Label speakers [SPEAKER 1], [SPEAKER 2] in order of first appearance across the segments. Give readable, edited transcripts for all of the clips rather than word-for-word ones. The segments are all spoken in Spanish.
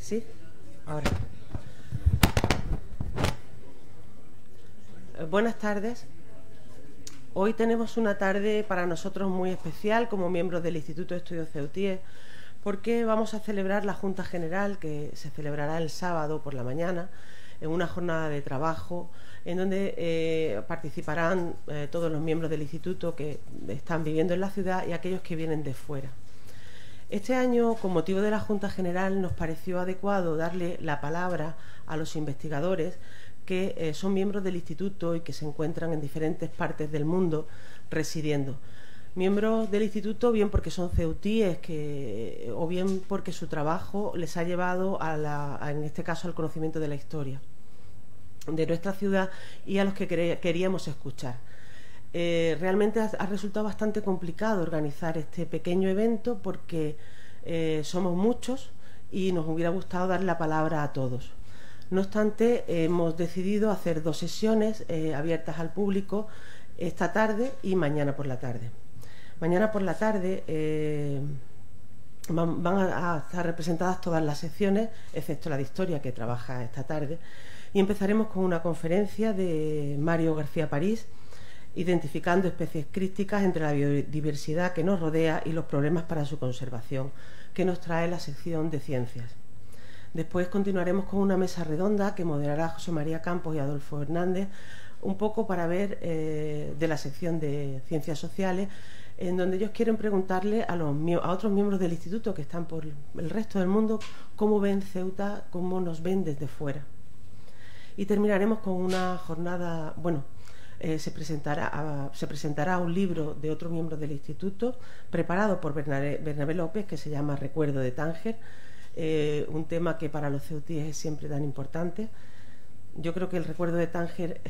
[SPEAKER 1] ¿Sí? Ahora. Buenas tardes. Hoy tenemos una tarde para nosotros muy especial como miembros del Instituto de Estudios Ceutíes, porque vamos a celebrar la Junta General, que se celebrará el sábado por la mañana, en una jornada de trabajo en donde participarán todos los miembros del instituto que están viviendo en la ciudad y aquellos que vienen de fuera. Este año, con motivo de la Junta General, nos pareció adecuado darle la palabra a los investigadores que son miembros del instituto y que se encuentran en diferentes partes del mundo residiendo. Miembros del instituto bien porque son ceutíes o bien porque su trabajo les ha llevado en este caso al conocimiento de la historia de nuestra ciudad y a los que queríamos escuchar. Realmente ha resultado bastante complicado organizar este pequeño evento porque somos muchos y nos hubiera gustado dar la palabra a todos. No obstante, hemos decidido hacer dos sesiones abiertas al público esta tarde y mañana por la tarde. Mañana por la tarde van a estar representadas todas las secciones, excepto la de historia que trabaja esta tarde, y empezaremos con una conferencia de Mario García París, identificando especies críticas entre la biodiversidad que nos rodea y los problemas para su conservación, que nos trae la sección de ciencias. Después continuaremos con una mesa redonda que moderará José María Campos y Adolfo Hernández, un poco para ver de la sección de ciencias sociales, en donde ellos quieren preguntarle a otros miembros del instituto que están por el resto del mundo cómo ven Ceuta, cómo nos ven desde fuera. Y terminaremos con una jornada, se presentará un libro de otro miembro del instituto preparado por Bernabé López, que se llama Recuerdo de Tánger, un tema que para los ceutíes es siempre tan importante. Yo creo que el Recuerdo de Tánger,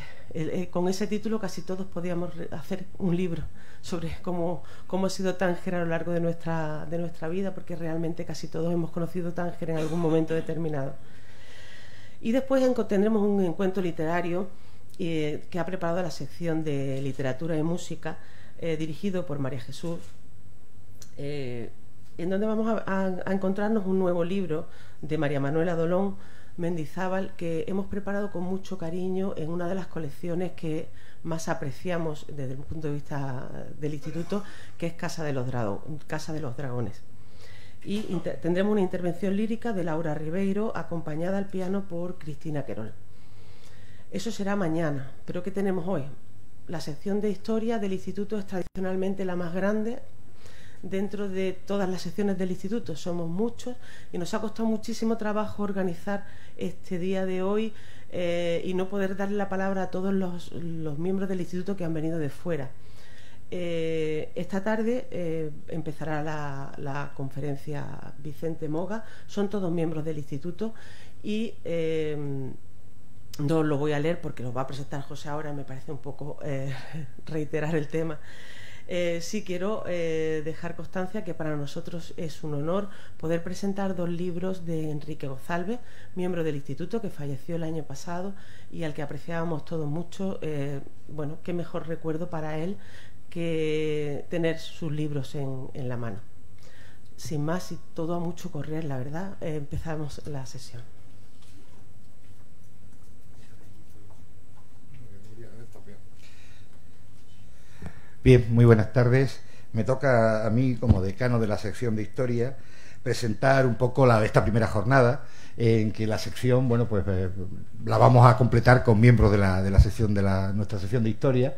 [SPEAKER 1] con ese título casi todos podíamos hacer un libro sobre cómo ha sido Tánger a lo largo de nuestra vida, porque realmente casi todos hemos conocido Tánger en algún momento determinado. Y después tendremos un encuentro literario que ha preparado la sección de literatura y música, dirigido por María Jesús, en donde vamos a encontrarnos un nuevo libro de María Manuela Dolón Mendizábal, que hemos preparado con mucho cariño en una de las colecciones que más apreciamos desde el punto de vista del instituto, que es Casa de los Dragones. Y tendremos una intervención lírica de Laura Ribeiro, acompañada al piano por Cristina Querol. Eso será mañana. ¿Pero qué tenemos hoy? La sección de historia del instituto es tradicionalmente la más grande dentro de todas las secciones del instituto. Somos muchos y nos ha costado muchísimo trabajo organizar este día de hoy y no poder darle la palabra a todos los miembros del instituto que han venido de fuera. Esta tarde empezará la conferencia Vicente Moga. Son todos miembros del instituto y no lo voy a leer porque lo va a presentar José ahora y me parece un poco reiterar el tema. Sí quiero dejar constancia que para nosotros es un honor poder presentar dos libros de Enrique González, miembro del instituto que falleció el año pasado y al que apreciábamos todos mucho. Qué mejor recuerdo para él que tener sus libros en la mano. Sin más y todo a mucho correr, la verdad, empezamos la sesión.
[SPEAKER 2] Bien, muy buenas tardes. Me toca a mí, como decano de la sección de Historia, presentar un poco esta primera jornada, en que la sección, la vamos a completar con miembros de la sección nuestra sección de Historia.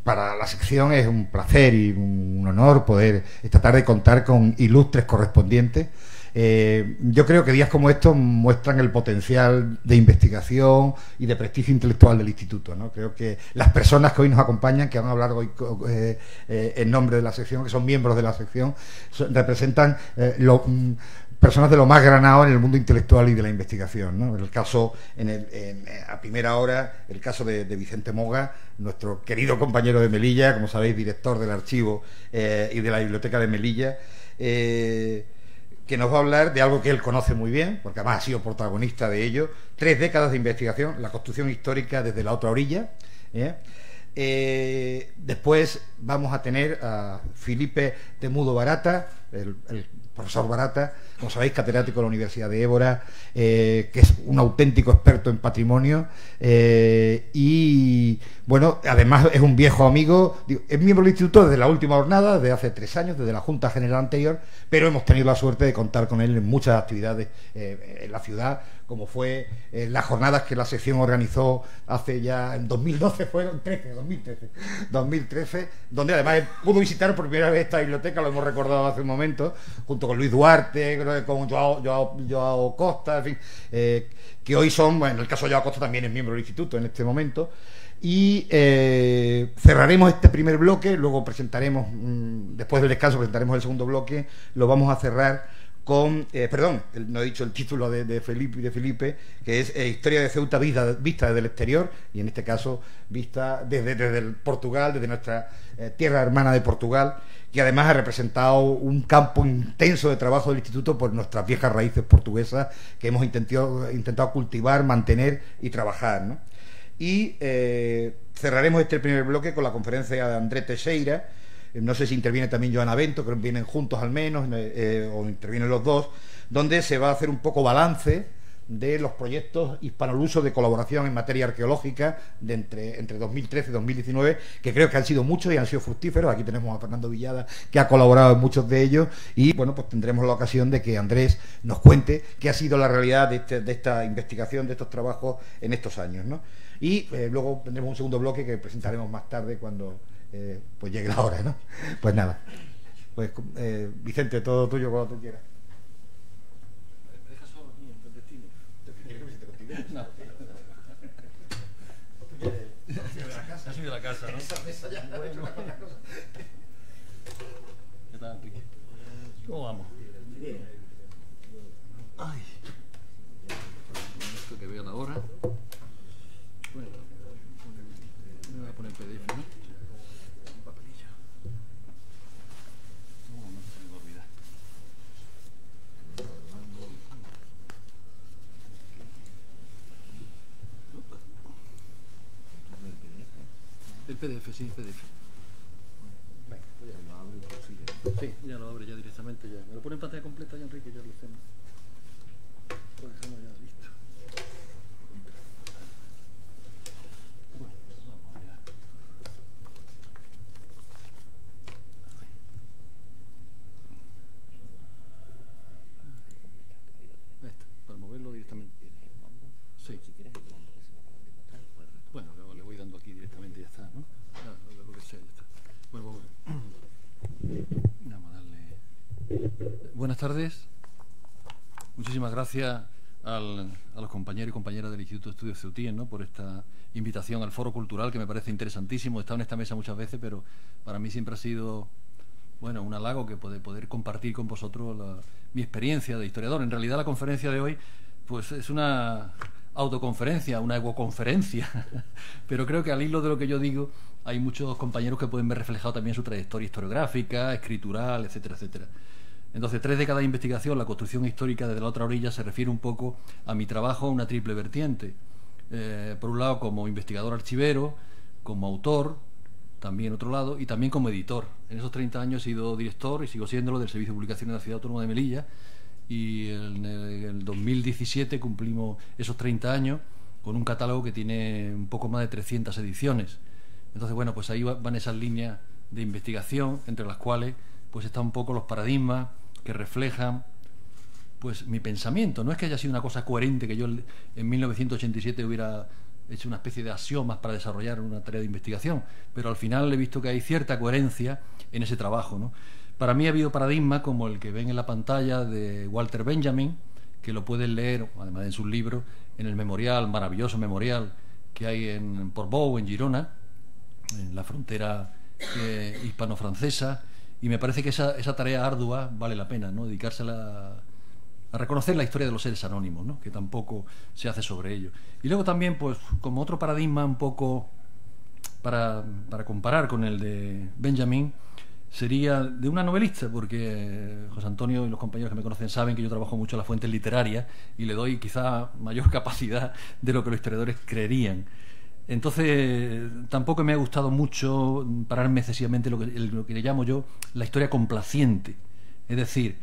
[SPEAKER 2] Para la sección es un placer y un honor poder esta tarde contar con ilustres correspondientes. Yo creo que días como estos muestran el potencial de investigación y de prestigio intelectual del instituto, ¿no? Creo que las personas que hoy nos acompañan, que van a hablar hoy en nombre de la sección, que son miembros de la sección, representan personas de lo más granado en el mundo intelectual y de la investigación, ¿no? En el caso, a primera hora, el caso de Vicente Moga, nuestro querido compañero de Melilla, como sabéis, director del archivo y de la biblioteca de Melilla, que nos va a hablar de algo que él conoce muy bien, porque además ha sido protagonista de ello: 3 décadas de investigación, la construcción histórica desde la otra orilla, Después vamos a tener a Felipe Temudo Barata, el profesor Barata, como sabéis, catedrático de la Universidad de Évora, que es un auténtico experto en patrimonio, y bueno, además es un viejo amigo, es miembro del instituto desde la última jornada, desde hace 3 años, desde la Junta General anterior, pero hemos tenido la suerte de contar con él en muchas actividades en la ciudad, como fue las jornadas que la sección organizó hace ya, en 2012, fueron 2013, donde además pudo visitar por primera vez esta biblioteca, lo hemos recordado hace un momento, junto con Luis Duarte, con Joao Costa, en fin, que hoy son, bueno, en el caso de Joao Costa también es miembro del instituto en este momento. Y cerraremos este primer bloque, luego presentaremos, después del descanso presentaremos el segundo bloque, lo vamos a cerrar con, perdón, no he dicho el título de Felipe, que es Historia de Ceuta vista desde el exterior, y en este caso vista desde el Portugal, desde nuestra tierra hermana de Portugal, que además ha representado un campo intenso de trabajo del instituto por nuestras viejas raíces portuguesas que hemos intentado cultivar, mantener y trabajar, ¿no? Y cerraremos este primer bloque con la conferencia de André Teixeira. No sé si interviene también Joana Bento, creo que vienen juntos al menos, o intervienen los dos, donde se va a hacer un poco balance de los proyectos hispanolusos de colaboración en materia arqueológica de entre 2013 y 2019, que creo que han sido muchos y han sido fructíferos. Aquí tenemos a Fernando Villada, que ha colaborado en muchos de ellos, y bueno, pues tendremos la ocasión de que Andrés nos cuente qué ha sido la realidad de esta investigación, de estos trabajos en estos años, ¿no? Y luego tendremos un segundo bloque que presentaremos más tarde cuando pues llegue la hora, ¿no? Pues nada, pues Vicente, todo tuyo cuando tú quieras.
[SPEAKER 3] ¿Me dejas solo aquí en el destino? ¿Quieres que visite contigo? No. Ha sido de la casa, ¿no?
[SPEAKER 2] Esa mesa ya ha hecho una cosa.
[SPEAKER 3] ¿Qué tal, Enrique? ¿Cómo vamos?
[SPEAKER 2] Bien.
[SPEAKER 3] Ay. Esto que veo la hora. Bueno, me voy a poner PDF, ¿no? Un papelillo. No se me va a olvidar. El PDF, sí, el PDF.
[SPEAKER 2] Venga, pues ya lo abro y prosigue.
[SPEAKER 3] Sí, ya lo abre ya directamente ya. Me lo pone en pantalla completa ya, Enrique, ya lo hacemos. Lo dejamos ya listo. Bueno, vamos allá. Esto, para moverlo directamente. Sí. Bueno, le voy dando aquí directamente y ya está, ¿no? Lo que sea, ya está. Bueno, vamos a darle. Buenas tardes. Muchísimas gracias a los compañeros y compañeras del Instituto de Estudios Ceutien, ¿no?, por esta invitación al foro cultural, que me parece interesantísimo. He estado en esta mesa muchas veces, pero para mí siempre ha sido, bueno, un halago que poder compartir con vosotros mi experiencia de historiador. En realidad la conferencia de hoy pues es una autoconferencia, una egoconferencia, pero creo que al hilo de lo que yo digo hay muchos compañeros que pueden ver reflejado también su trayectoria historiográfica, escritural, etcétera, etcétera. Entonces, 3 décadas de investigación, la construcción histórica desde la otra orilla, se refiere un poco a mi trabajo, a una triple vertiente. Por un lado, como investigador archivero, como autor, también otro lado, y también como editor. En esos 30 años he sido director, y sigo siéndolo, del Servicio de Publicaciones de la Ciudad Autónoma de Melilla, y en el 2017 cumplimos esos 30 años con un catálogo que tiene un poco más de 300 ediciones. Entonces, bueno, pues ahí van esas líneas de investigación, entre las cuales pues están un poco los paradigmas que reflejan pues mi pensamiento. No es que haya sido una cosa coherente, que yo en 1987 hubiera hecho una especie de axiomas para desarrollar una tarea de investigación, pero al final he visto que hay cierta coherencia en ese trabajo, ¿no? Para mí ha habido paradigmas como el que ven en la pantalla de Walter Benjamin, que lo pueden leer, además de sus libros, en el memorial, maravilloso memorial que hay en Portbou, en Girona, en la frontera hispano-francesa, y me parece que esa tarea ardua vale la pena, ¿no?, dedicársela a reconocer la historia de los seres anónimos, ¿no?, que tampoco se hace sobre ello. Y luego también, pues, como otro paradigma un poco para comparar con el de Benjamin, sería de una novelista, porque José Antonio y los compañeros que me conocen saben que yo trabajo mucho en las fuentes literarias y le doy quizá mayor capacidad de lo que los historiadores creerían. Entonces, tampoco me ha gustado mucho pararme excesivamente en lo que le llamo yo la historia complaciente. Es decir,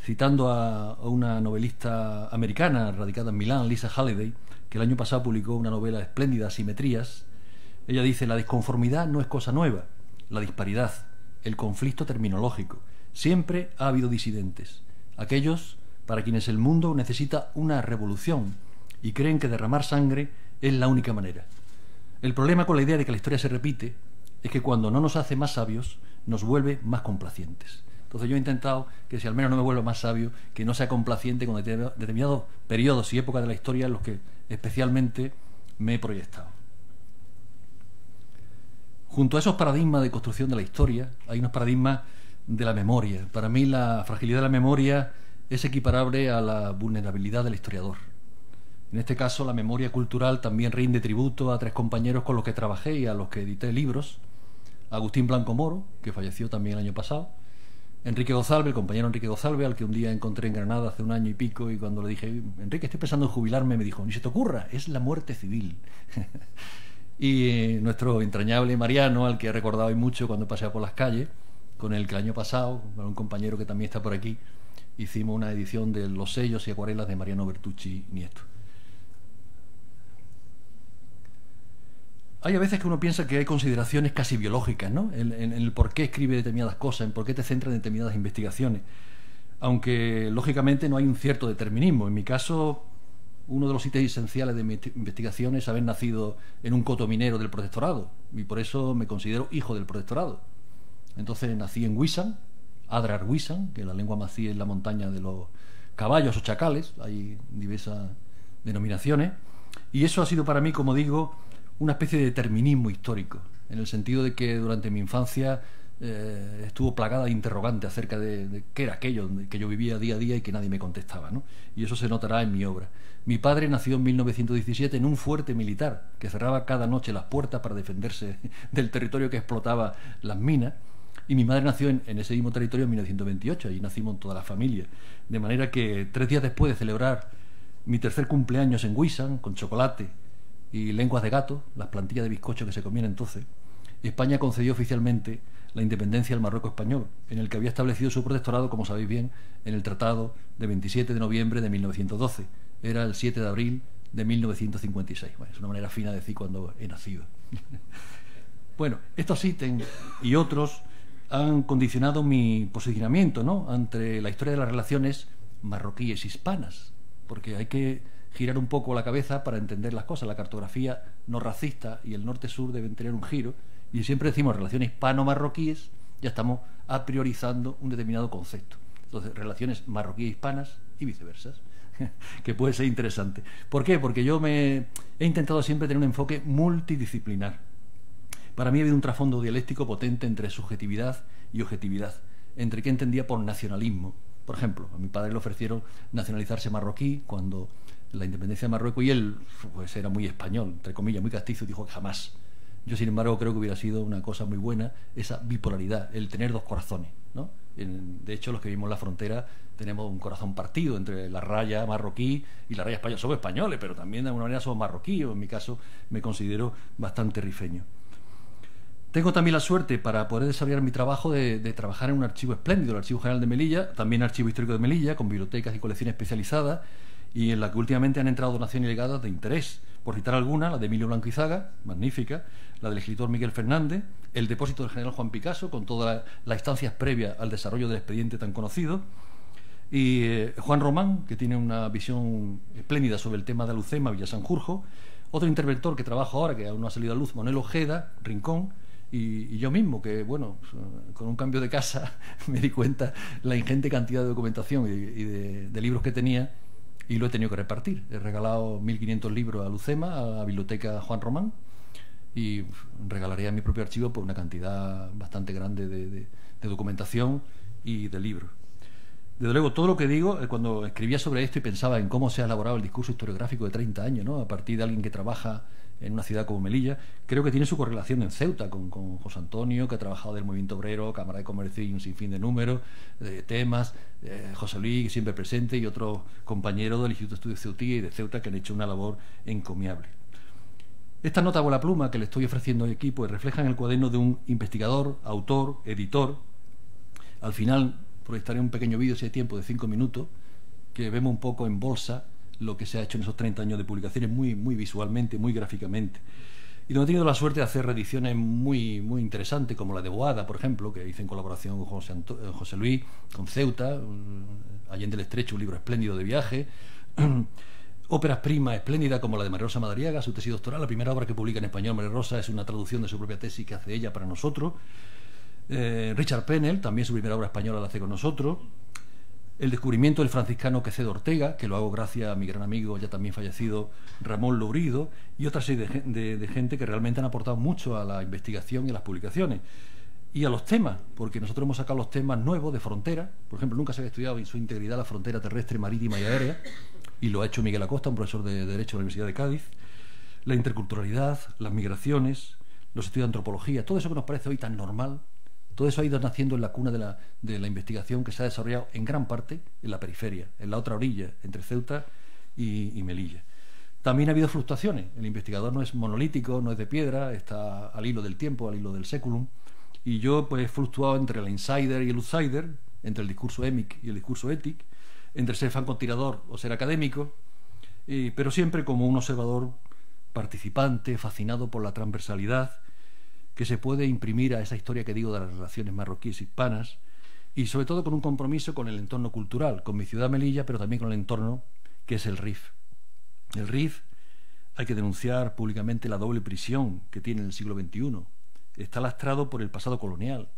[SPEAKER 3] citando a una novelista americana radicada en Milán, Lisa Halliday, que el año pasado publicó una novela espléndida, Asimetrías, ella dice: la disconformidad no es cosa nueva, la disparidad, el conflicto terminológico. Siempre ha habido disidentes, aquellos para quienes el mundo necesita una revolución y creen que derramar sangre es la única manera. El problema con la idea de que la historia se repite es que cuando no nos hace más sabios, nos vuelve más complacientes. Entonces yo he intentado que, si al menos no me vuelva más sabio, que no sea complaciente con determinados periodos y épocas de la historia en los que especialmente me he proyectado. Junto a esos paradigmas de construcción de la historia, hay unos paradigmas de la memoria. Para mí la fragilidad de la memoria es equiparable a la vulnerabilidad del historiador. En este caso, la memoria cultural también rinde tributo a tres compañeros con los que trabajé y a los que edité libros: Agustín Blanco Moro, que falleció también el año pasado; Enrique Gozalbe, el compañero Enrique Gozalbe, al que un día encontré en Granada hace un año y pico, y cuando le dije: Enrique, estoy pensando en jubilarme, me dijo: ni se te ocurra, es la muerte civil. Y nuestro entrañable Mariano, al que he recordado hoy mucho cuando paseaba por las calles, con el que el año pasado, con un compañero que también está por aquí, hicimos una edición de Los sellos y acuarelas de Mariano Bertucci Nieto. Hay a veces que uno piensa que hay consideraciones casi biológicas, ¿no?, en el por qué escribe determinadas cosas, en por qué te centra en determinadas investigaciones, aunque lógicamente no hay un cierto determinismo. En mi caso, uno de los ítems esenciales de mi investigación es haber nacido en un coto minero del protectorado, y por eso me considero hijo del protectorado. Entonces nací en Huizan, Adrar Huizan, que la lengua mací es la montaña de los caballos o chacales, hay diversas denominaciones, y eso ha sido para mí, como digo, una especie de determinismo histórico, en el sentido de que durante mi infancia estuvo plagada de interrogantes acerca de qué era aquello que yo vivía día a día y que nadie me contestaba, ¿no? Y eso se notará en mi obra. Mi padre nació en 1917 en un fuerte militar que cerraba cada noche las puertas para defenderse del territorio que explotaba las minas, y mi madre nació en ese mismo territorio en 1928, allí nacimos toda la familia, de manera que 3 días después de celebrar mi tercer cumpleaños en Huizan, con chocolate y lenguas de gato, las plantillas de bizcocho que se comían entonces, España concedió oficialmente la independencia al Marruecos español, en el que había establecido su protectorado, como sabéis bien, en el Tratado de 27 de noviembre de 1912. Era el 7 de abril de 1956. Bueno, es una manera fina de decir cuando he nacido. Bueno, estos ítems y otros han condicionado mi posicionamiento, ¿no?, ante la historia de las relaciones marroquíes hispanas, porque hay que girar un poco la cabeza para entender las cosas. La cartografía no racista y el norte-sur deben tener un giro, y siempre decimos relaciones hispano-marroquíes, ya estamos a priorizando un determinado concepto. Entonces, relaciones marroquíes-hispanas y viceversa, que puede ser interesante. ¿Por qué? Porque yo he intentado siempre tener un enfoque multidisciplinar. Para mí ha habido un trasfondo dialéctico potente entre subjetividad y objetividad, entre qué entendía por nacionalismo. Por ejemplo, a mi padre le ofrecieron nacionalizarse marroquí cuando la independencia de Marruecos, y él pues era muy español, entre comillas, muy castizo, y dijo que jamás. Yo, sin embargo, creo que hubiera sido una cosa muy buena esa bipolaridad, el tener dos corazones, ¿no? De hecho, los que vivimos en la frontera tenemos un corazón partido entre la raya marroquí y la raya española. Somos españoles, pero también de alguna manera somos marroquíes. En mi caso me considero bastante rifeño. Tengo también la suerte, para poder desarrollar mi trabajo, de trabajar en un archivo espléndido, el Archivo General de Melilla, también Archivo Histórico de Melilla, con bibliotecas y colecciones especializadas, y en la que últimamente han entrado donaciones y legados de interés. Por citar alguna, la de Emilio Blanco Izaga, magnífica, la del escritor Miguel Fernández, el depósito del general Juan Picasso, con todas las instancias previas al desarrollo del expediente tan conocido, y Juan Román, que tiene una visión espléndida sobre el tema de Alucema, Villa Sanjurjo, otro interventor que trabajo ahora, que aún no ha salido a luz, Manuel Ojeda, Rincón, y yo mismo, que bueno, con un cambio de casa me di cuenta la ingente cantidad de documentación y de libros que tenía, y lo he tenido que repartir. He regalado 1.500 libros a Lucema, a la biblioteca Juan Román, y regalaré a mi propio archivo por una cantidad bastante grande de documentación y de libros. Desde luego, todo lo que digo, cuando escribía sobre esto y pensaba en cómo se ha elaborado el discurso historiográfico de 30 años, ¿no?, a partir de alguien que trabaja en una ciudad como Melilla, creo que tiene su correlación en Ceuta con José Antonio, que ha trabajado del movimiento obrero, Cámara de Comercio y un sinfín de números, de temas, José Luis, siempre presente, y otros compañeros del Instituto de Estudios Ceutí y de Ceuta, que han hecho una labor encomiable. Esta nota con la pluma que le estoy ofreciendo aquí pues reflejan el cuaderno de un investigador, autor, editor. Al final proyectaré un pequeño vídeo, si hay tiempo, de 5 minutos, que vemos un poco en bolsa lo que se ha hecho en esos 30 años de publicaciones, muy visualmente, muy gráficamente. Y donde he tenido la suerte de hacer reediciones muy interesantes, como la de Boada, por ejemplo, que hice en colaboración con José Luis, con Ceuta, Allende el Estrecho, un libro espléndido de viaje. Óperas primas espléndidas como la de María Rosa Madariaga, su tesis doctoral. La primera obra que publica en español María Rosa es una traducción de su propia tesis que hace ella para nosotros. Richard Pennell, también su primera obra española la hace con nosotros. El descubrimiento del franciscano Quecedo Ortega, que lo hago gracias a mi gran amigo, ya también fallecido, Ramón Lourido, y otra serie de gente que realmente han aportado mucho a la investigación y a las publicaciones. Y a los temas, porque nosotros hemos sacado los temas nuevos de frontera. Por ejemplo, nunca se había estudiado en su integridad la frontera terrestre, marítima y aérea, y lo ha hecho Miguel Acosta, un profesor de Derecho de la Universidad de Cádiz. La interculturalidad, las migraciones, los estudios de antropología, todo eso que nos parece hoy tan normal, todo eso ha ido naciendo en la cuna de la investigación que se ha desarrollado en gran parte en la periferia, en la otra orilla, entre Ceuta y Melilla. También ha habido fluctuaciones. El investigador no es monolítico, no es de piedra, está al hilo del tiempo, al hilo del séculum. Y yo pues he fluctuado entre el insider y el outsider, entre el discurso émic y el discurso étic, entre ser francotirador o ser académico, pero siempre como un observador participante, fascinado por la transversalidad que se puede imprimir a esa historia que digo de las relaciones marroquíes y hispanas, y sobre todo con un compromiso con el entorno cultural, con mi ciudad Melilla, pero también con el entorno que es el RIF. El RIF, hay que denunciar públicamente la doble prisión que tiene en el siglo XXI. Está lastrado por el pasado colonial,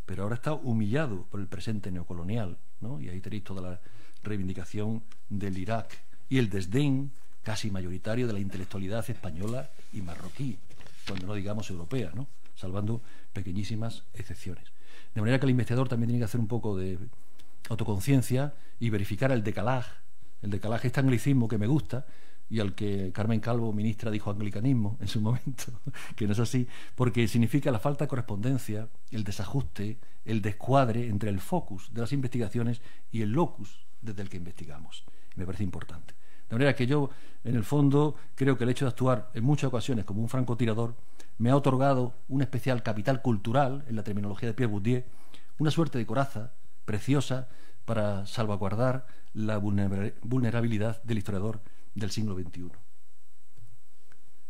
[SPEAKER 3] pero ahora está humillado por el presente neocolonial, ¿no? Y ahí tenéis toda la reivindicación del Irak y el desdén casi mayoritario de la intelectualidad española y marroquí, cuando no digamos europea, ¿no? Salvando pequeñísimas excepciones. De manera que el investigador también tiene que hacer un poco de autoconciencia y verificar el decalaje. El decalaje, este anglicismo que me gusta y al que Carmen Calvo, ministra, dijo anglicanismo en su momento, que no es así, porque significa la falta de correspondencia, el desajuste, el descuadre entre el focus de las investigaciones y el locus desde el que investigamos. Me parece importante. De manera que yo, en el fondo, creo que el hecho de actuar en muchas ocasiones como un francotirador me ha otorgado un especial capital cultural, en la terminología de Pierre Bourdieu, una suerte de coraza preciosa para salvaguardar la vulnerabilidad del historiador del siglo XXI.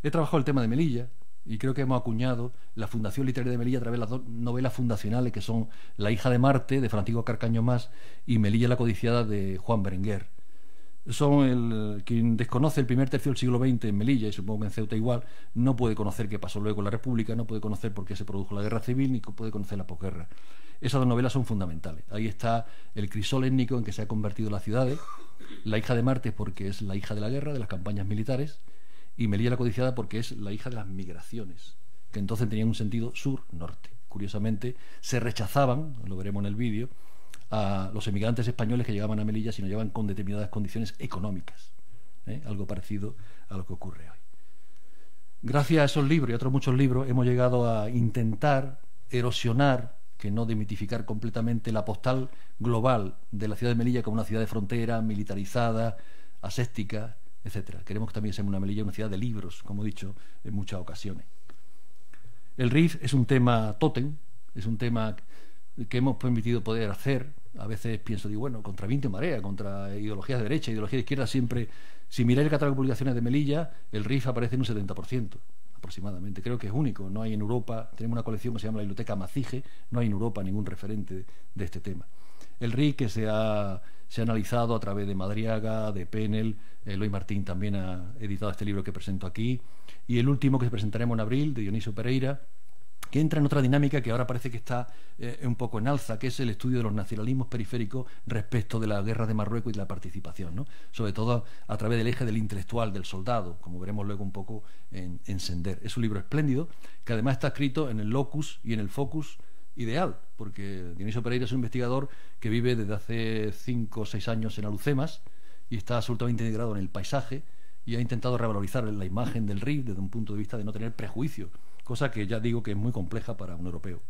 [SPEAKER 3] He trabajado el tema de Melilla y creo que hemos acuñado la Fundación Literaria de Melilla a través de las dos novelas fundacionales que son La hija de Marte, de Francisco Carcaño Mas, y Melilla la codiciada, de Juan Berenguer. Quien desconoce el primer tercio del siglo XX en Melilla, y supongo que en Ceuta igual, no puede conocer qué pasó luego en la República, no puede conocer por qué se produjo la guerra civil, ni puede conocer la posguerra. Esas dos novelas son fundamentales. Ahí está el crisol étnico en que se ha convertido las ciudades. La hija de Marte porque es la hija de la guerra, de las campañas militares, y Melilla la codiciada porque es la hija de las migraciones, que entonces tenían un sentido sur-norte. Curiosamente, se rechazaban, lo veremos en el vídeo, a los emigrantes españoles que llegaban a Melilla si no llegaban con determinadas condiciones económicas, algo parecido a lo que ocurre hoy. Gracias a esos libros y a otros muchos libros hemos llegado a intentar erosionar, que no demitificar completamente, la postal global de la ciudad de Melilla como una ciudad de frontera, militarizada, aséptica, etcétera. Queremos que también sea una Melilla una ciudad de libros, como he dicho en muchas ocasiones. El RIF es un tema tótem, es un tema que hemos permitido poder hacer. A veces pienso, digo, bueno, contra viento y marea, contra ideologías de derecha, ideologías de izquierda, siempre, si miráis el catálogo de publicaciones de Melilla, el RIF aparece en un 70%. Aproximadamente, creo que es único, no hay en Europa, tenemos una colección que se llama la Biblioteca Macije, no hay en Europa ningún referente de este tema. El RIF que se ha analizado a través de Madariaga, de Pennell, Eloy Martín también ha editado este libro que presento aquí, y el último que presentaremos en abril, de Dionisio Pereira, que entra en otra dinámica que ahora parece que está un poco en alza, que es el estudio de los nacionalismos periféricos respecto de la guerra de Marruecos y de la participación, ¿no? Sobre todo a través del eje del intelectual, del soldado, como veremos luego un poco en Sender. Es un libro espléndido, que además está escrito en el locus y en el focus ideal, porque Dionisio Pereira es un investigador que vive desde hace 5 o 6 años en Alucemas y está absolutamente integrado en el paisaje y ha intentado revalorizar la imagen del RIF desde un punto de vista de no tener prejuicios, cosa que ya digo que es muy compleja para un europeo.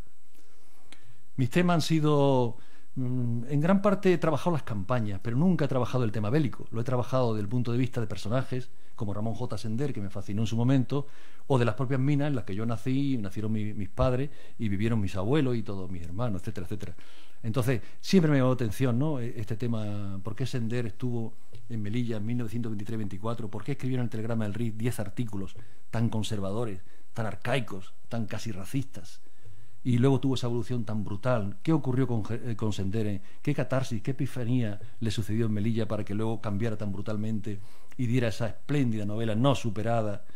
[SPEAKER 3] Mis temas han sido En gran parte he trabajado las campañas, pero nunca he trabajado el tema bélico. Lo he trabajado desde el punto de vista de personajes como Ramón J. Sender, que me fascinó en su momento, o de las propias minas en las que yo nací, nacieron mis padres y vivieron mis abuelos y todos mis hermanos, etcétera, etcétera. Entonces, siempre me llamó la atención, ¿no?, este tema, ¿por qué Sender estuvo en Melilla en 1923-24? ¿Por qué escribieron en el Telegrama del RIF 10 artículos tan conservadores, tan arcaicos, tan casi racistas? Y luego tuvo esa evolución tan brutal. ¿Qué ocurrió con Sender? ¿Qué catarsis, qué epifanía le sucedió en Melilla para que luego cambiara tan brutalmente y diera esa espléndida novela no superada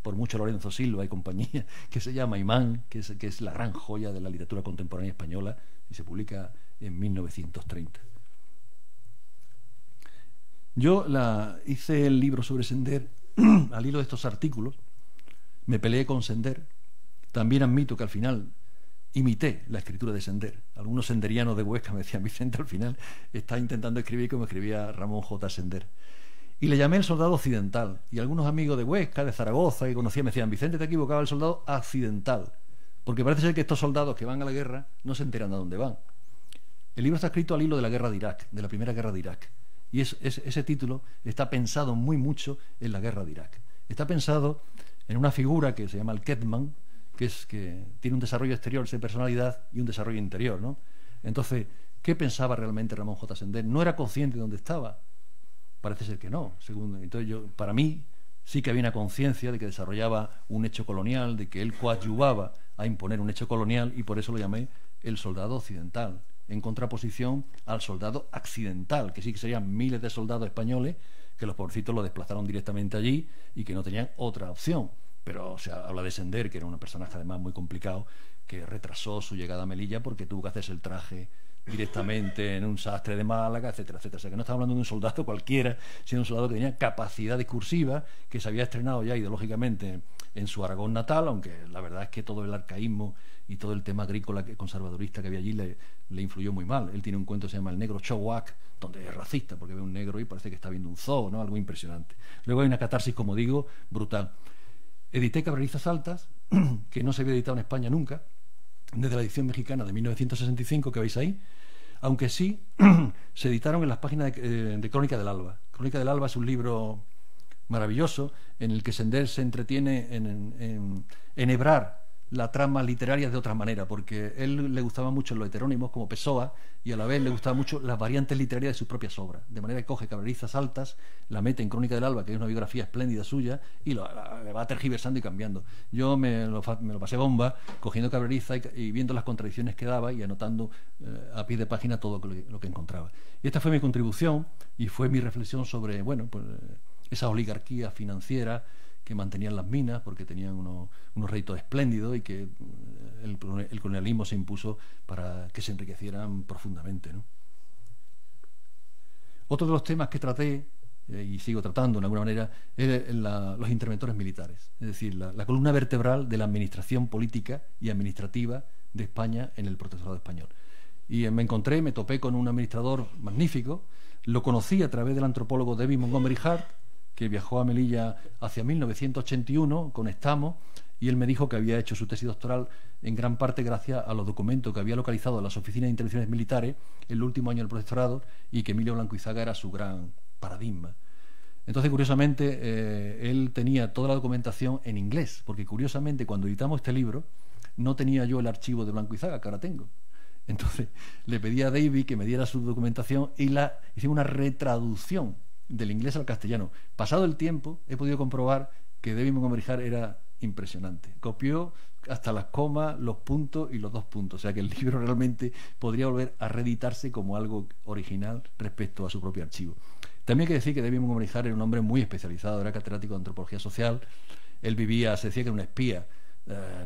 [SPEAKER 3] por mucho Lorenzo Silva y compañía, que se llama Imán, que es la gran joya de la literatura contemporánea española, y se publica en 1930? Yo hice el libro sobre Sender al hilo de estos artículos. Me peleé con Sender. También admito que al final imité la escritura de Sender. Algunos senderianos de Huesca me decían: Vicente, al final está intentando escribir como escribía Ramón J. Sender. Y le llamé el soldado occidental. Y algunos amigos de Huesca, de Zaragoza, que conocía, me decían: Vicente, te equivocaba, el soldado accidental. Porque parece ser que estos soldados que van a la guerra no se enteran de dónde van. El libro está escrito al hilo de la guerra de Irak, de la primera guerra de Irak. Y ese título está pensado muy mucho en la guerra de Irak. Está pensado en una figura que se llama el Ketman, que tiene un desarrollo exterior de personalidad y un desarrollo interior, ¿no? Entonces, ¿qué pensaba realmente Ramón J. Sender? ¿No era consciente de dónde estaba? Parece ser que no. Entonces, para mí sí que había una conciencia de que desarrollaba un hecho colonial, de que él coadyuvaba a imponer un hecho colonial, y por eso lo llamé el soldado occidental, en contraposición al soldado accidental, que sí que serían miles de soldados españoles que los pobrecitos lo desplazaron directamente allí y que no tenían otra opción. Pero se habla de Sender, que era un personaje además muy complicado, que retrasó su llegada a Melilla porque tuvo que hacerse el traje directamente en un sastre de Málaga, etcétera, etcétera. O sea, que no estamos hablando de un soldado cualquiera, sino de un soldado que tenía capacidad discursiva, que se había estrenado ya ideológicamente en su Aragón natal, aunque la verdad es que todo el arcaísmo y todo el tema agrícola conservadorista que había allí le influyó muy mal. Él tiene un cuento que se llama El negro Chowak, donde es racista porque ve un negro y parece que está viendo un zoo, ¿no? Algo impresionante. Luego hay una catarsis, como digo, brutal. Edité Cabrerizas Altas, que no se había editado en España nunca, desde la edición mexicana de 1965 que veis ahí, aunque sí se editaron en las páginas de Crónica del Alba. Crónica del Alba es un libro maravilloso en el que Sender se entretiene en enhebrar la trama literaria de otra manera, porque él le gustaba mucho los heterónimos como Pessoa, y a la vez le gustaban mucho las variantes literarias de sus propias obras, de manera que coge Cabrerizas Altas, la mete en Crónica del Alba, que es una biografía espléndida suya, y le va tergiversando y cambiando. Yo me lo pasé bomba cogiendo Cabreriza y viendo las contradicciones que daba y anotando a pie de página todo lo que encontraba. Y esta fue mi contribución y fue mi reflexión sobre, bueno, pues esa oligarquía financiera que mantenían las minas porque tenían unos réditos espléndidos y que el colonialismo se impuso para que se enriquecieran profundamente, ¿no? Otro de los temas que traté, y sigo tratando de alguna manera, es los interventores militares, es decir, la columna vertebral de la administración política y administrativa de España en el protectorado español. Y me topé con un administrador magnífico, lo conocí a través del antropólogo David Montgomery Hart, que viajó a Melilla hacia 1981, conectamos, y él me dijo que había hecho su tesis doctoral en gran parte gracias a los documentos que había localizado en las oficinas de intervenciones militares en el último año del profesorado, y que Emilio Blanco Izaga era su gran paradigma. Entonces, curiosamente, él tenía toda la documentación en inglés, porque curiosamente cuando editamos este libro no tenía yo el archivo de Blanco Izaga, que ahora tengo. Entonces le pedí a David que me diera su documentación y hicimos una retraducción del inglés al castellano. Pasado el tiempo, he podido comprobar que David Montgomery Hart era impresionante. Copió hasta las comas, los puntos y los dos puntos. O sea que el libro realmente podría volver a reeditarse como algo original respecto a su propio archivo. También hay que decir que David Montgomery Hart era un hombre muy especializado, era catedrático de antropología social. Él se decía que era un espía.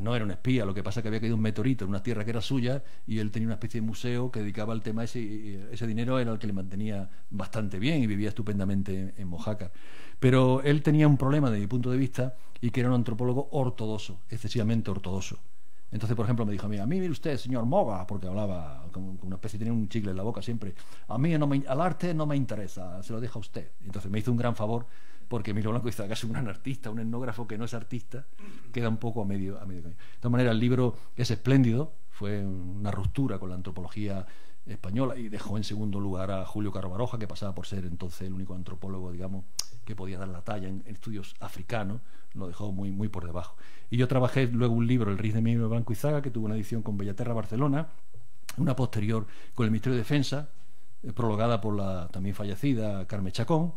[SPEAKER 3] No era un espía, lo que pasa es que había caído un meteorito en una tierra que era suya y él tenía una especie de museo que dedicaba al tema ese, y ese dinero era el que le mantenía bastante bien y vivía estupendamente en Mojácar. Pero él tenía un problema desde mi punto de vista, y que era un antropólogo ortodoxo, excesivamente ortodoxo. Entonces, por ejemplo, me dijo a mí, mire usted, señor Moga, porque hablaba con una especie, tenía un chicle en la boca siempre, a mí al arte no me interesa, se lo deja a usted. Entonces me hizo un gran favor, porque Emilio Blanco Izaga es un gran artista, un etnógrafo que no es artista, queda un poco a medio camino. De todas maneras, el libro es espléndido, fue una ruptura con la antropología española, y dejó en segundo lugar a Julio Caro Baroja, que pasaba por ser entonces el único antropólogo, digamos, que podía dar la talla en estudios africanos. Lo dejó muy, muy por debajo. Y yo trabajé luego un libro, El Riz de Miguel Blanco Izaga, que tuvo una edición con Bellaterra Barcelona, una posterior con el Ministerio de Defensa, prologada por la también fallecida Carme Chacón,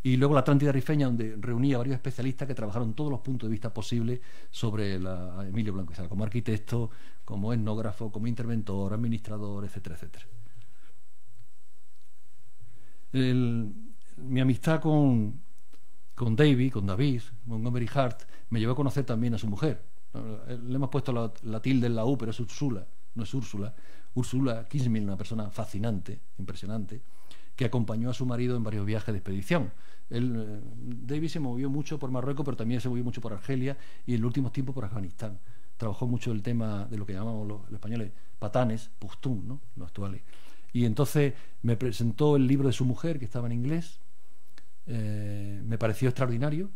[SPEAKER 3] y luego La Atlántida Rifeña, donde reunía a varios especialistas que trabajaron todos los puntos de vista posibles sobre a Emilio Blanco Izaga, como arquitecto, como etnógrafo, como interventor, administrador, etcétera, etcétera. Mi amistad con David Montgomery Hart, me llevó a conocer también a su mujer. Le hemos puesto la tilde en la U, pero es Úrsula, no es Úrsula. Úrsula Kinsmill, una persona fascinante, impresionante, que acompañó a su marido en varios viajes de expedición. David se movió mucho por Marruecos, pero también se movió mucho por Argelia y en los últimos tiempos por Afganistán. Trabajó mucho el tema de lo que llamamos los españoles patanes, pustún, ¿no?, los actuales. Y entonces me presentó el libro de su mujer, que estaba en inglés. Me pareció extraordinario.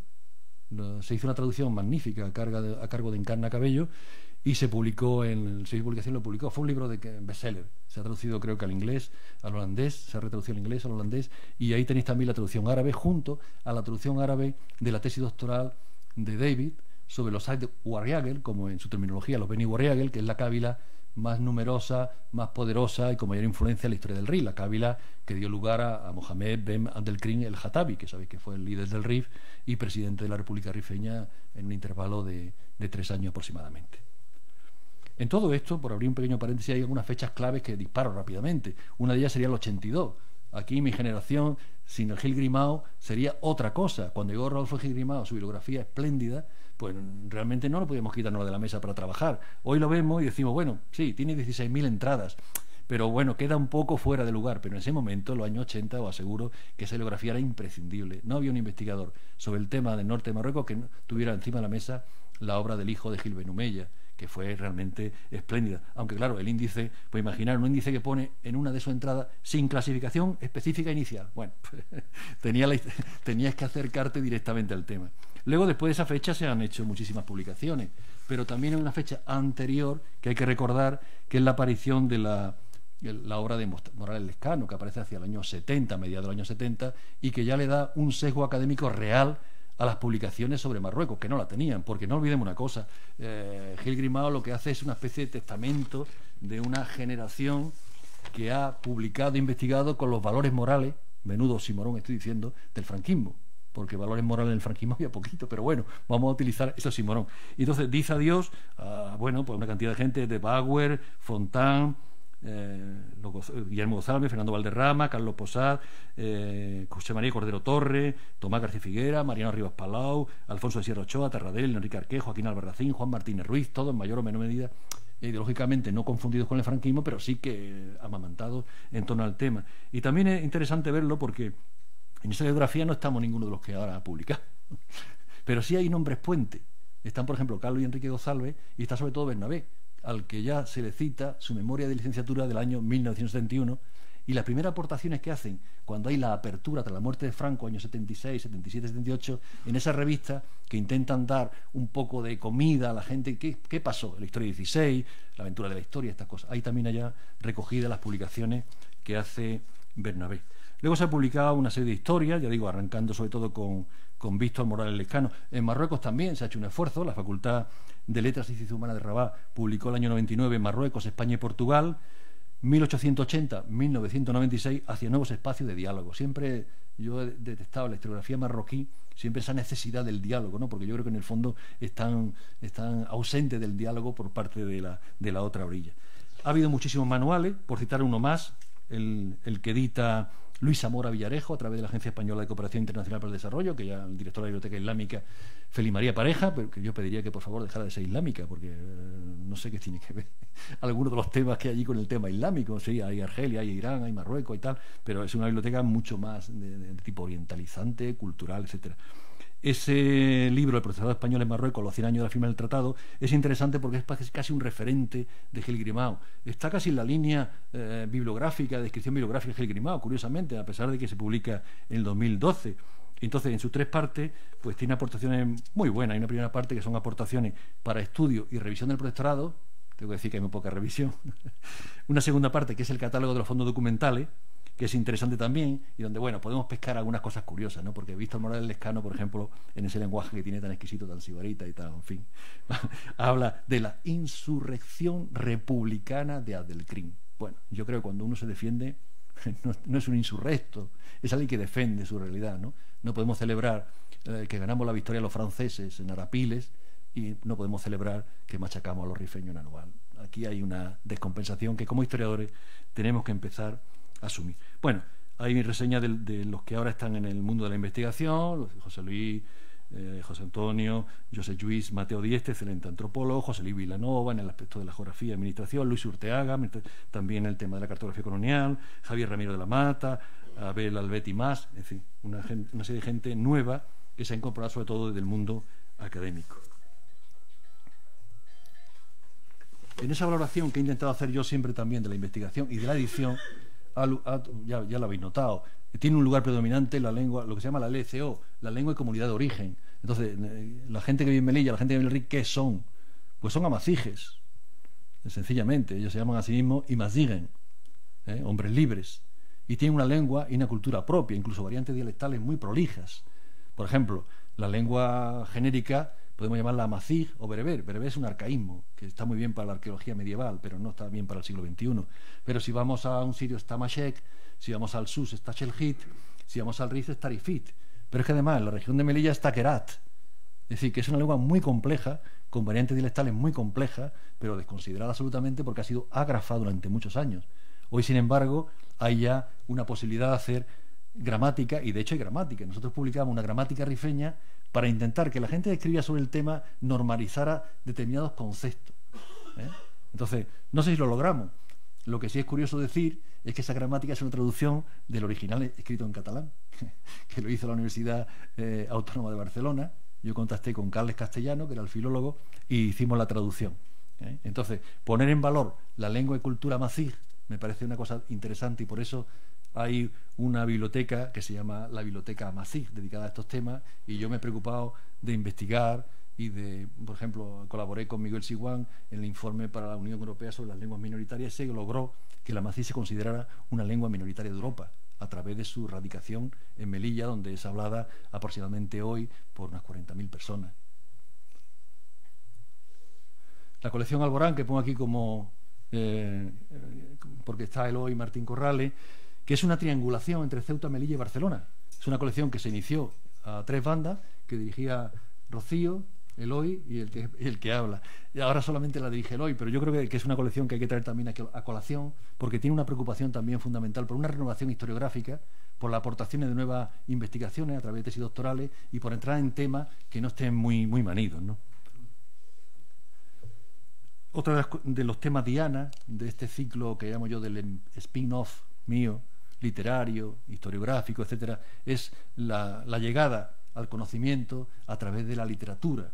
[SPEAKER 3] Se hizo una traducción magnífica a cargo de Encarna Cabello, y se publicó en el sello de publicación, lo publicó. Fue un libro de bestseller. Se ha traducido, creo que al inglés, al holandés, se ha retraducido al inglés, al holandés, y ahí tenéis también la traducción árabe, junto a la traducción árabe de la tesis doctoral de David sobre los Said Warriagel, como en su terminología, los Beni Warriagel, que es la cábila más numerosa, más poderosa y con mayor influencia en la historia del RIF, la cábila que dio lugar a Mohamed Ben Abdelkrim el-Hatabi, que sabéis que fue el líder del RIF y presidente de la República Rifeña en un intervalo de 3 años aproximadamente. En todo esto, por abrir un pequeño paréntesis, hay algunas fechas claves que disparo rápidamente. Una de ellas sería el 82. Aquí mi generación, sin el Gil Grimao, sería otra cosa. Cuando llegó Rodolfo Gil Grimao, su biografía espléndida, pues realmente no lo podíamos quitarnos de la mesa para trabajar. Hoy lo vemos y decimos, bueno, sí, tiene 16.000 entradas, pero bueno, queda un poco fuera de lugar. Pero en ese momento, en los años 80, os aseguro que esa biografía era imprescindible. No había un investigador sobre el tema del norte de Marruecos que no tuviera encima de la mesa la obra del hijo de Gil Benumella, que fue realmente espléndida. Aunque claro, el índice, pues imaginar un índice que pone en una de sus entradas sin clasificación específica inicial. Bueno, tenías que acercarte directamente al tema. Luego, después de esa fecha, se han hecho muchísimas publicaciones, pero también hay una fecha anterior que hay que recordar, que es la aparición de la obra de Morales Lescano, que aparece hacia el año 70, mediados del año 70, y que ya le da un sesgo académico real a las publicaciones sobre Marruecos, que no la tenían, porque no olvidemos una cosa, Gil Grimao lo que hace es una especie de testamento de una generación que ha publicado e investigado con los valores morales, menudo oxímoron estoy diciendo, del franquismo, porque valores morales en el franquismo había poquito, pero bueno, vamos a utilizar ese oxímoron. Y entonces dice adiós a, bueno, pues una cantidad de gente, de Bauer, Fontán, Guillermo González, Fernando Valderrama, Carlos Posad, José María Cordero Torre, Tomás García Figuera, Mariano Rivas Palau, Alfonso de Sierra Ochoa, Terradel, Enrique Arquejo, Joaquín Albarracín, Juan Martínez Ruiz, todos en mayor o menor medida ideológicamente no confundidos con el franquismo, pero sí que amamantados en torno al tema. Y también es interesante verlo porque en esa biografía no estamos ninguno de los que ahora ha publicado, pero sí hay nombres puente. Están, por ejemplo, Carlos y Enrique González, y está sobre todo Bernabé, al que ya se le cita su memoria de licenciatura del año 1971, y las primeras aportaciones que hacen cuando hay la apertura tras la muerte de Franco, años 76, 77, 78, en esa revista, que intentan dar un poco de comida a la gente. ¿Qué pasó? La historia 16, la aventura de la historia, estas cosas. Hay también allá recogidas las publicaciones que hace Bernabé. Luego se ha publicado una serie de historias, ya digo, arrancando sobre todo con Víctor Morales Lescano. En Marruecos también se ha hecho un esfuerzo. La Facultad de Letras y Ciencias Humanas de Rabat publicó el año 99 en Marruecos, España y Portugal, 1880-1996, hacia nuevos espacios de diálogo. Siempre yo he detestado la historiografía marroquí, siempre esa necesidad del diálogo, ¿no? Porque yo creo que en el fondo están ausentes del diálogo por parte de la otra orilla. Ha habido muchísimos manuales, por citar uno más, el que edita Luis Zamora Villarejo a través de la Agencia Española de Cooperación Internacional para el Desarrollo, que ya el director de la Biblioteca Islámica, Feli María Pareja, pero que yo pediría que por favor dejara de ser islámica, porque no sé qué tiene que ver algunos de los temas que hay allí con el tema islámico. Sí, hay Argelia, hay Irán, hay Marruecos y tal, pero es una biblioteca mucho más de tipo orientalizante, cultural, etcétera. Ese libro, El profesorado español en Marruecos, los 100 años de la firma del tratado, es interesante porque es casi un referente de Gil Grimao. Está casi en la línea bibliográfica, de descripción bibliográfica de Gil Grimao, curiosamente, a pesar de que se publica en el 2012. Entonces, en sus 3 partes, pues tiene aportaciones muy buenas. Hay una primera parte que son aportaciones para estudio y revisión del profesorado, tengo que decir que hay muy poca revisión. Una segunda parte, que es el catálogo de los fondos documentales, que es interesante también, y donde, bueno, podemos pescar algunas cosas curiosas, ¿no? Porque Víctor Morales Lescano, por ejemplo, en ese lenguaje que tiene tan exquisito, tan sibarita y tan, en fin, habla de la insurrección republicana de Abdelkrim. Bueno, yo creo que cuando uno se defiende, no es un insurrecto, es alguien que defiende su realidad, ¿no? No podemos celebrar que ganamos la victoria a los franceses en Arapiles y no podemos celebrar que machacamos a los rifeños en Anual. Aquí hay una descompensación que como historiadores tenemos que empezar asumir. Bueno, hay reseña de los que ahora están en el mundo de la investigación: José Luis, José Antonio, José Lluís, Mateo Dieste, excelente antropólogo; José Luis Vilanova en el aspecto de la geografía y administración; Luis Urteaga, también el tema de la cartografía colonial; Javier Ramiro de la Mata, Abel Albetti más, en fin, una serie de gente nueva que se ha incorporado sobre todo desde el mundo académico. En esa valoración que he intentado hacer yo siempre también de la investigación y de la edición, ya lo habéis notado, tiene un lugar predominante la lengua, lo que se llama la LCO, la lengua y comunidad de origen. Entonces, la gente que vive en Melilla, la gente que vive en el RIC, ¿qué son? Pues son amazijes, sencillamente. Ellos se llaman a sí mismos imazigen, hombres libres, y tienen una lengua y una cultura propia, incluso variantes dialectales muy prolijas. Por ejemplo, la lengua genérica podemos llamarla amazigh o bereber. Bereber es un arcaísmo que está muy bien para la arqueología medieval, pero no está bien para el siglo XXI. Pero si vamos a un sirio está Mashek, si vamos al Sus está Shelhit, si vamos al Riz está Rifit. Pero es que además en la región de Melilla está Kerat. Es decir, que es una lengua muy compleja, con variantes dialectales muy complejas, pero desconsiderada absolutamente porque ha sido agrafada durante muchos años. Hoy, sin embargo, hay ya una posibilidad de hacer gramática, y de hecho hay gramática. Nosotros publicamos una gramática rifeña para intentar que la gente que escribía sobre el tema normalizara determinados conceptos. Entonces, no sé si lo logramos. Lo que sí es curioso decir es que esa gramática es una traducción del original escrito en catalán, que lo hizo la Universidad Autónoma de Barcelona. Yo contacté con Carles Castellano, que era el filólogo, y hicimos la traducción. Entonces, poner en valor la lengua y cultura amazigh me parece una cosa interesante, y por eso hay una biblioteca que se llama la Biblioteca Amazigh, dedicada a estos temas, y yo me he preocupado de investigar y de, por ejemplo, colaboré con Miguel Siguán en el informe para la Unión Europea sobre las lenguas minoritarias. Se logró que la amazigh se considerara una lengua minoritaria de Europa a través de su radicación en Melilla, donde es hablada aproximadamente hoy por unas 40.000 personas. La colección Alborán, que pongo aquí como porque está Eloy Martín Corrales, que es una triangulación entre Ceuta, Melilla y Barcelona. Es una colección que se inició a 3 bandas, que dirigía Rocío, Eloy y el que habla. Y ahora solamente la dirige Eloy, pero yo creo que es una colección que hay que traer también a colación, porque tiene una preocupación también fundamental por una renovación historiográfica, por las aportaciones de nuevas investigaciones a través de tesis doctorales y por entrar en temas que no estén muy manidos, ¿no? Otro de los temas diana de este ciclo que llamo yo del spin-off mío, literario, historiográfico, etcétera, es la llegada al conocimiento a través de la literatura,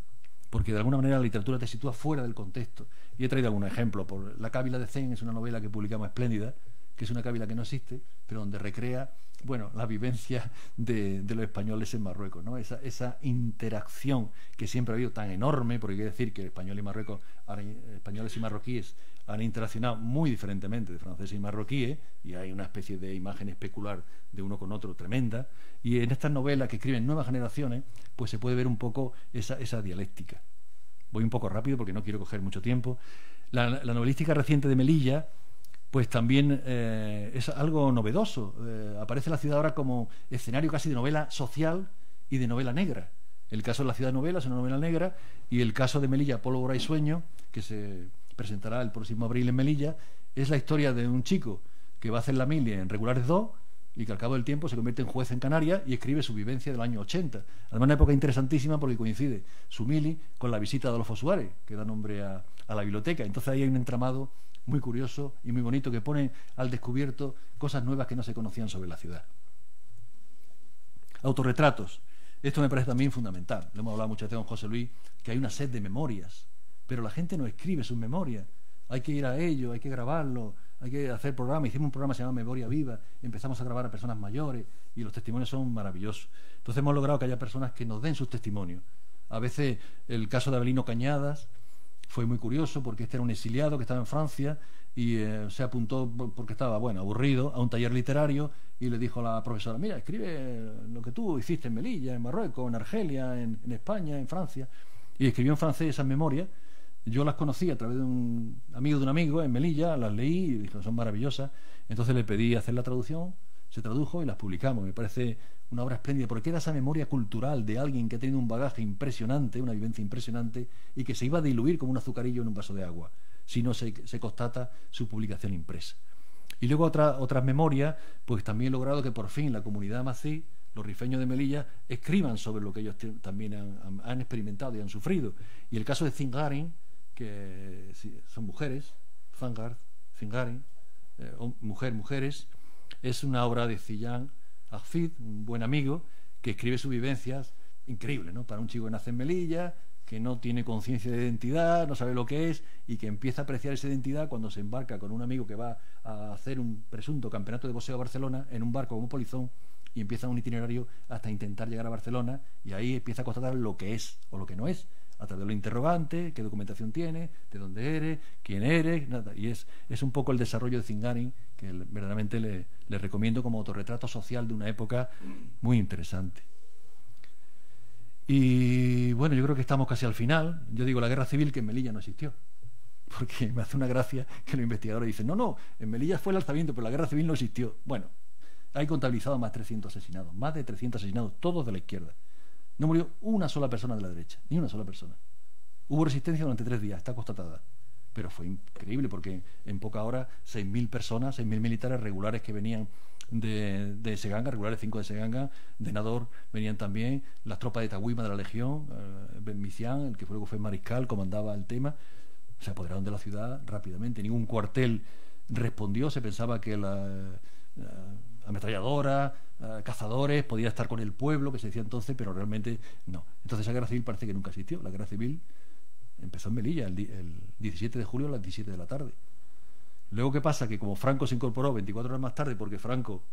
[SPEAKER 3] porque de alguna manera la literatura te sitúa fuera del contexto. Y he traído algún ejemplo. La Cábila de Zen es una novela que publicamos espléndida, que es una cábila que no existe, pero donde recrea, bueno, la vivencia de los españoles en Marruecos, ¿no? Esa interacción que siempre ha habido tan enorme, porque quiere decir que españoles y marroquíes han interaccionado muy diferentemente de franceses y marroquíes, y hay una especie de imagen especular de uno con otro tremenda, y en estas novelas que escriben nuevas generaciones, pues se puede ver un poco esa dialéctica. Voy un poco rápido porque no quiero coger mucho tiempo. La novelística reciente de Melilla, pues también es algo novedoso. Aparece la ciudad ahora como escenario casi de novela social y de novela negra. El caso de la ciudad de novela es una novela negra, y el caso de Melilla, Pólvora y Sueño, que se presentará el próximo abril en Melilla, es la historia de un chico que va a hacer la mili en Regulares 2 y que al cabo del tiempo se convierte en juez en Canarias y escribe su vivencia del año 80. Además, una época interesantísima porque coincide su mili con la visita de Adolfo Suárez, que da nombre a la biblioteca. Entonces ahí hay un entramado muy curioso y muy bonito que pone al descubierto cosas nuevas que no se conocían sobre la ciudad. Autorretratos. Esto me parece también fundamental. Lo hemos hablado muchas veces con José Luis, que hay una sed de memorias, pero la gente no escribe sus memorias. Hay que ir a ello, hay que grabarlo, hay que hacer programas. Hicimos un programa que se llama Memoria Viva, empezamos a grabar a personas mayores y los testimonios son maravillosos. Entonces hemos logrado que haya personas que nos den sus testimonios. A veces el caso de Abelino Cañadas fue muy curioso porque este era un exiliado que estaba en Francia y se apuntó porque estaba, bueno, aburrido, a un taller literario y le dijo a la profesora: mira, escribe lo que tú hiciste en Melilla, en Marruecos, en Argelia, en España, en Francia. Y escribió en francés esas memorias. Yo las conocí a través de un amigo en Melilla, las leí y dije: son maravillosas. Entonces le pedí hacer la traducción, se tradujo y las publicamos. Me parece una obra espléndida porque era esa memoria cultural de alguien que ha tenido un bagaje impresionante, una vivencia impresionante, y que se iba a diluir como un azucarillo en un vaso de agua si no se constata su publicación impresa. Y luego otras memorias, pues también he logrado que por fin la comunidad mací, los rifeños de Melilla, escriban sobre lo que ellos también han experimentado y han sufrido. Y el caso de Zingarin, que son mujeres, Zingarin, mujeres, es una obra de Ziyang Hafid, un buen amigo, que escribe sus vivencias, increíble, ¿no? Para un chico que nace en Melilla, que no tiene conciencia de identidad, no sabe lo que es, y que empieza a apreciar esa identidad cuando se embarca con un amigo que va a hacer un presunto campeonato de boxeo a Barcelona en un barco como polizón, y empieza un itinerario hasta intentar llegar a Barcelona, y ahí empieza a constatar lo que es o lo que no es, a través de lo interrogante, qué documentación tiene, de dónde eres, quién eres, nada. Y es un poco el desarrollo de Zingarin, que verdaderamente le recomiendo como autorretrato social de una época muy interesante. Y bueno, yo creo que estamos casi al final. Yo digo la guerra civil, que en Melilla no existió, porque me hace una gracia que los investigadores dicen: no, en Melilla fue el alzamiento, pero la guerra civil no existió. Bueno, hay contabilizado más de 300 asesinados, todos de la izquierda. No murió una sola persona de la derecha, ni una sola persona. Hubo resistencia durante 3 días, está constatada. Pero fue increíble porque en poca hora 6.000 personas, 6.000 militares regulares que venían de Seganga, regulares 5 de Seganga, de Nador, venían también las tropas de Tahuima de la Legión, Ben Micián, el que luego fue mariscal, comandaba el tema. Se apoderaron de la ciudad rápidamente. Ningún cuartel respondió, se pensaba que la ametralladora, cazadores, podía estar con el pueblo, que se decía entonces, pero realmente no. Entonces esa guerra civil parece que nunca existió. La guerra civil empezó en Melilla el 17 de julio a las 17 de la tarde. Luego, ¿qué pasa? Que como Franco se incorporó 24 horas más tarde, porque Franco,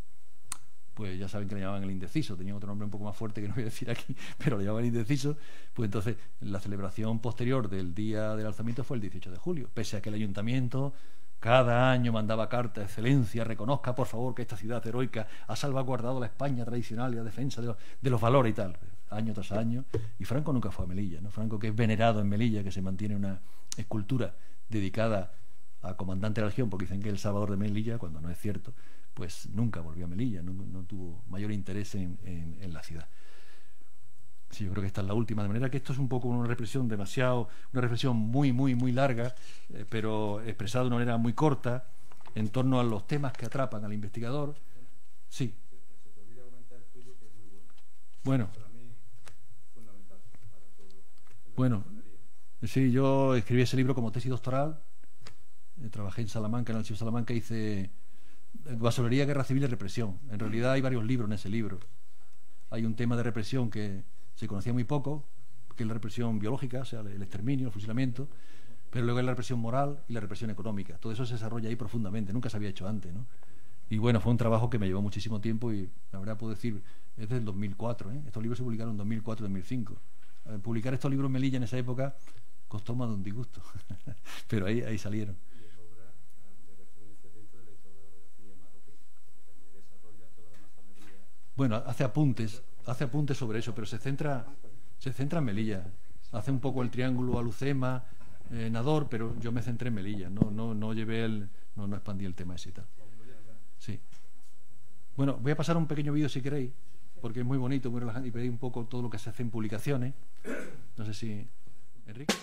[SPEAKER 3] pues ya saben que le llamaban el indeciso, tenía otro nombre un poco más fuerte que no voy a decir aquí, pero le llamaban indeciso, pues entonces la celebración posterior del día del alzamiento fue el 18 de julio, pese a que el ayuntamiento cada año mandaba carta: excelencia, reconozca por favor que esta ciudad heroica ha salvaguardado la España tradicional y la defensa de los valores y tal, año tras año. Y Franco nunca fue a Melilla, ¿no? Franco, que es venerado en Melilla, que se mantiene una escultura dedicada a comandante de la Legión, porque dicen que es el salvador de Melilla, cuando no es cierto, pues nunca volvió a Melilla, no tuvo mayor interés en la ciudad. Sí, yo creo que esta es la última, de manera que esto es un poco una reflexión muy larga, pero expresada de una manera muy corta, en torno a los temas que atrapan al investigador. Sí. Se te olvida comentar el tuyo, que es muy bueno. Para mí fundamental para todo. Bueno, sí, yo escribí ese libro como tesis doctoral, trabajé en Salamanca, en el Archivo de Salamanca, hice Masonería, Guerra Civil y Represión. En realidad hay varios libros en ese libro. Hay un tema de represión que se conocía muy poco, que es la represión biológica, o sea, el exterminio, el fusilamiento, pero luego hay la represión moral y la represión económica. Todo eso se desarrolla ahí profundamente, nunca se había hecho antes, ¿no? Y bueno, fue un trabajo que me llevó muchísimo tiempo y la verdad puedo decir, es del 2004, ¿eh? Estos libros se publicaron en 2004-2005. Publicar estos libros en Melilla en esa época costó más de un disgusto, pero ahí salieron. Y es obra de referencia dentro de la historiografía marroquí, porque también desarrolla toda la masonería. Bueno, hace apuntes sobre eso, pero se centra en Melilla. Hace un poco el triángulo Alucema, Nador, pero yo me centré en Melilla, no expandí el tema ese y tal. Sí. Bueno, voy a pasar un pequeño vídeo si queréis, porque es muy bonito, muy relajante, y veis un poco todo lo que se hace en publicaciones. No sé si... Enrique.